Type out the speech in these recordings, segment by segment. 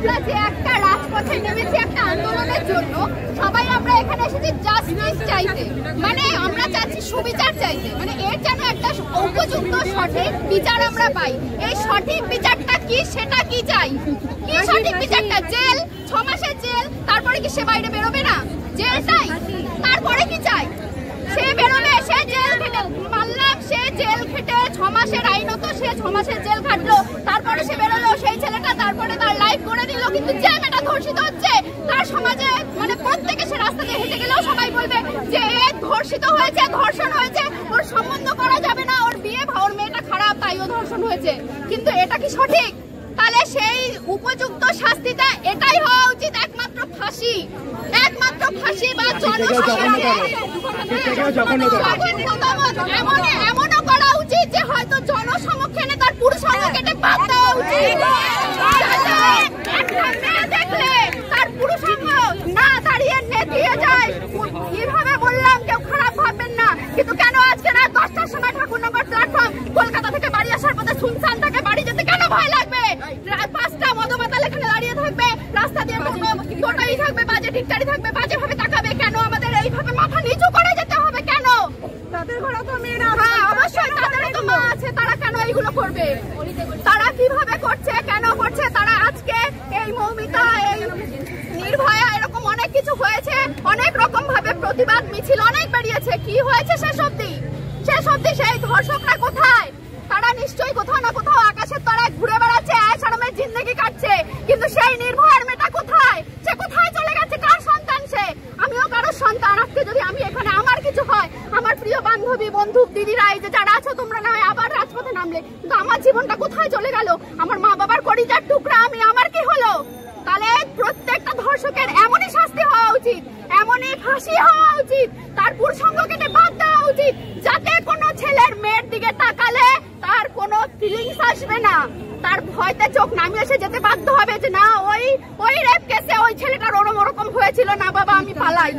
আমরা যে একটা রাজপথে নেমেছি একটা আন্দোলনের জন্য, সবাই আমরা এখানে এসেছি জাস্টিস চাইতে, মানে আমরা চাচ্ছি সুবিচার চাইতে, মানে এর যেন একটা উপযুক্ত সঠিক বিচার আমরা পাই। এই সঠিক বিচারটা কি, সেটা কি চাই? কি সঠিক বিচারটা? জেল, 6 মাসের জেল, তারপরে কি সে বাইরে বেরোবে না? জেল চাই, তারপরে কি চাই? সে বেরোবে, সে জেল খেটে মানলাম, সে জেল খেটে 6 মাসের আইনত সে 6 মাসের জেল খাটলো, তারপরে সে বেরোলো সেই ছেলেটা, তারপরে তার লাইফ করে দিল। কিন্তু যে মেয়েটা ধর্ষিত হচ্ছে তার সমাজে মানে প্রত্যেকে সে রাস্তা দিয়ে হেঁটে গেলেও সবাই বলবে যে এ ধর্ষিত হয়েছে, ধর্ষণ হয়েছে, ওর সম্বন্ধ করা যাবে না, ওর বিয়ে, ওর মেয়েটা খারাপ তাই ও ধর্ষণ হয়েছে। কিন্তু এটা কি সঠিক? তাহলে সেই উপযুক্ত শাস্তিটা এটাই হওয়া উচিত, একমাত্র ফাঁসি, একমাত্র ফাঁসি বা এমনও করা উচিত যে হয়তো জনসমক্ষে তার পুরুষাঙ্গ কেটে বাদ দেওয়া উচিত। একটা মেয়ে দেখলে তার পুরুষাঙ্গ না দাঁড়িয়ে নেতিয়ে যায়, কিভাবে বললাম কেউ খারাপ ভাববেন না, কিন্তু কেন আজকে রাত 10টার সময় ঠাকুরনগর প্ল্যাটফর্ম কলকাতা থেকে বাড়ি আসার পথে শুনশান থাকে, বাড়ি যেতে কেন ভয় লাগবে? 5টা মদমাতাল এখানে দাঁড়িয়ে থাকবে, রাস্তা দিয়ে টোটোই থাকবে, বাজে টিকটারি থাকবে, বাজে ভাবে তাকাবে, কেন আমাদের এইভাবে মাথা নিচু করে যেতে হবে? কেন? তাদের ঘরে তো মেয়েরা, হ্যাঁ অবশ্যই তাদেরও তো মা আছে, তারা কেন এইগুলো করবে? তারা কিভাবে করছে, কেন করছে? তারা আজকে এই মৌমিতা, এই নির্ভয়া, এরকম অনেক কিছু হয়েছে, অনেক রকম ভাবে প্রতিবাদ মিছিল অনেক বেরিয়েছে, কি হয়েছে শেষ অব্দি? সেই ধর্ষকরা কোথায়? তারা নিশ্চয়ই কোথাও না কোথাও আকাশের তলায় ঘুরে বেড়াচ্ছে, আরামের জিন্দগি কাটছে, কিন্তু সেই নির্ভয়ার মেয়েটা কোথায়? সে কোথায় চলে গেছে? কার সন্তান সে? আমিও কারো সন্তান। আজকে যদি আমি এখানে আমার কিছু হয়, আমার প্রিয় বান্ধবী, বন্ধু, দিদিরা, এই যে যারা আছো তোমরা না হয় আবার রাজপথে নামলে, কিন্তু আমার জীবনটা কোথায় চলে গেল? আমার মা বাবার কলিজার টুকরা আমি, আমার কি হলো? তাহলে প্রত্যেকটা ধর্ষকের এমনই শাস্তি হওয়া উচিত, এমনই ফাঁসি হওয়া উচিত, তার পুরুষাঙ্গ কেটে বাদ দেওয়া উচিত, যাতে কোনো ছেলের মেয়ের দিকে তাকালে তার কোনো ফিলিংস আসবে না, তার ভয়তে চোখ নামিয়ে এসে যেতে বাধ্য হবে যে না ওই রেপ কেসে ওই ছেলেটার ওরকম হয়েছিল না, বাবা আমি পালাই।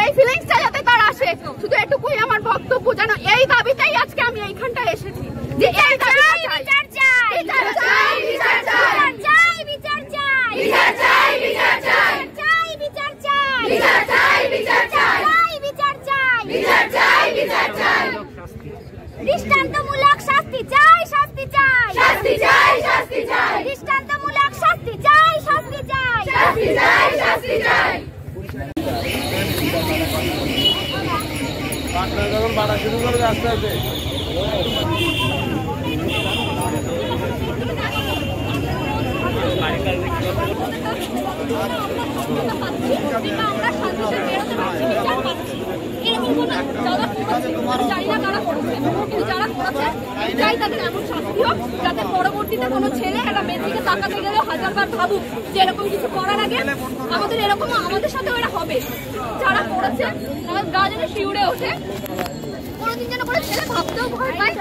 এই ফিলিংসটা যাতে তার আসে, শুধু এটুকুই আমার বক্তব্য। জানো, এই দাবিতেই আজকে আমি এইখানটায় এসেছি যে এই বিচার চাই, বিচার চাই, বিচার চাই, চাই বিচার চাই, বিচার চাই, বিচার চাই, চাই বিচার চাই, বিচার চাই, বিচার চাই, চাই বিচার চাই, বিচার চাই, বিচার চাই, দৃষ্টান্তমূলক শাস্তি চাই, শাস্তি চাই, শাস্তি চাই, শাস্তি চাই, দৃষ্টান্তমূলক শাস্তি চাই, শাস্তি চাই, শাস্তি চাই, শাস্তি চাই। যখন বাড়া শুরু করে আস্তে আস্তে যাতে পরবর্তীতে কোনো ছেলে একটা মেয়ের দিকে তাকাতে গেলে 1000বার ভাবুক যে এরকম কিছু করার আগে আমাদের এরকম আমাদের সাথে ওরা হবে। যারা করেছে আমার গা যেন শিউরে ওঠে, কোনোদিন যেন করে ছেলে ভাবতেও ভয় পায়।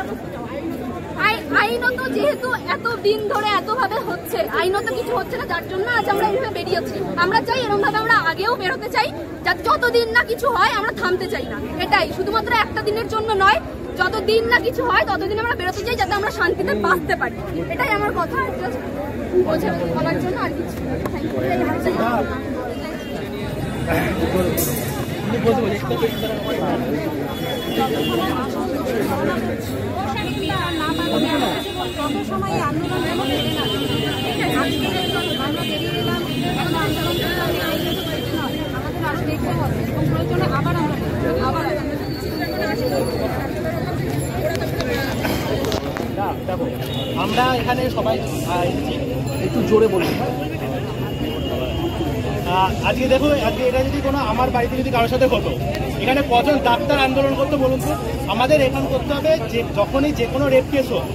আইনত যেহেতু এত দিন ধরে এতভাবে হচ্ছে, আইনত কিছু হচ্ছে না, যার জন্য আজ আমরা এইভাবে বেরিয়েছি। আমরা চাই এরকম ভাবে আমরা আগেও বেরোতে চাই, যাতে যতদিন না কিছু হয় আমরা থামতে চাই না। এটাই শুধুমাত্র একটা দিনের জন্য নয়, যতদিন না কিছু হয় ততদিন আমরা বেরোতে চাই, যাতে আমরা শান্তিতে বাঁচতে পারি। এটাই আমার কথা বলার জন্য আর কিছু। কত সময় আন্দোলন আমাদের দেখতে হবে এবং প্রয়োজনে আবার আমরা এখানে সবাই একটু জোরে বলি। আজকে দেখো, আজকে এটা যদি কোনো আমার বাড়িতে যদি কারোর সাথে হতো, এখানে কজন ডাক্তার আন্দোলন করতো বলুন তো? আমাদের এখানে করতে হবে যে যখনই যে কোনো রেপ কেস হোক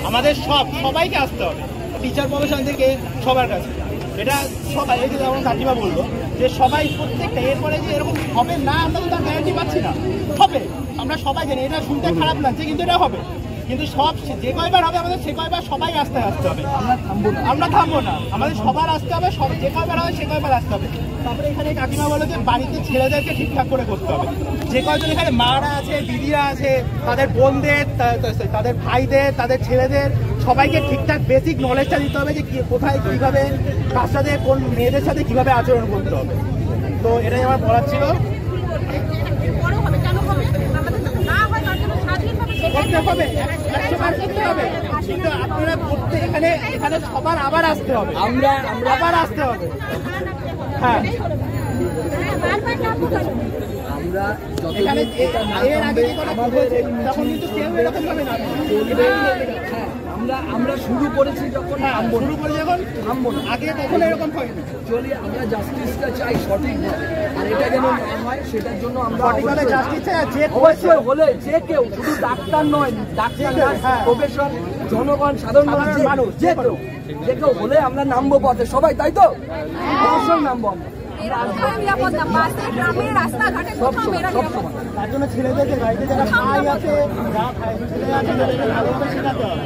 আমাদের সবাইকে আসতে হবে, টিচার প্রফেশন থেকে সবার কাছে। এটা সবাই, এই যে যেমন কাকিমা বললো যে সবাই প্রত্যেকটা, এরপরে যে এরকম হবে না আমরা তো তার গ্যারান্টি পাচ্ছি না, হবে, আমরা সবাই জানি। এটা শুনতে খারাপ লাগছে কিন্তু এটা হবে। কিন্তু সব যে কয়বার হবে আমাদের সে কয়বার সবাই রাস্তায় আসতে হবে। আমরা থামবো না, আমাদের সবার আসতে হবে, সব যে কয়বার হবে সে কয়বার আসতে হবে। তারপরে এখানে কাকিমা বলে যে বাড়িতে ছেলেদেরকে ঠিকঠাক করে করতে হবে। যে কয়জন এখানে মারা আছে, দিদিরা আছে, তাদের বোনদের, তাদের ভাইদের, তাদের ছেলেদের সবাইকে ঠিকঠাক বেসিক নলেজটা দিতে হবে যে কোথায় কীভাবে কার সাথে কোন মেয়েদের সাথে কীভাবে আচরণ করতে হবে। তো এটাই আমার বলার ছিল। কিন্তু আপনারা করতে এখানে সবার আবার আসতে হবে, আমরা আবার আসতে হবে। হ্যাঁ, এখানে এর আগে তখন কিন্তু কেউ এরকম হবে না। আমরা শুরু করেছি যখন শুরু করে যখন আগে তখন এরকম হয় না। চলি আমরা জাস্টিসটা চাই সঠিকভাবে, আর এটা যেন না হয় সেটার জন্য আমরা সঠিকভাবে জাস্টিস চাই। আর যে অবশ্যই হলে যে কেউ, শুধু ডাক্তার নয়, ডাক্তার প্রফেশন, জনগণ, সাধারণ মানুষ, যে কেউ হলে আমরা নামবো পথে সবাই, তাই তো? অবশ্যই নামবো তার জন্য ছেলেদেরকে বাড়িতে যারা ভাই আছে, যা ছেলে আছে তাদেরকে ভালোভাবে শেখাতে হবে।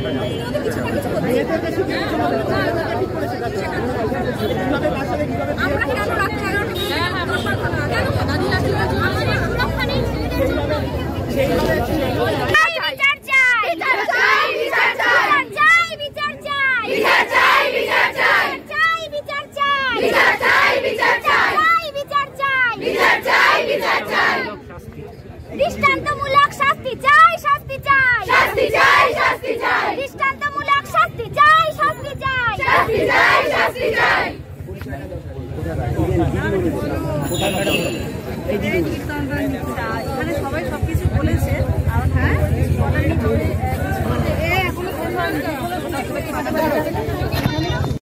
মেয়েদেরকে শিখিয়ে দৃষ্টান্তমূলক শাস্তি চাই, শাস্তি চাই, শাস্তি চাই, শাস্তি চাই, দৃষ্টান্তমূলক শাস্তি চাই, শাস্তি চাই, শাস্তি চাই, শাস্তি চাই। এখানে সবাই সবকিছু বলেছে। আর হ্যাঁ,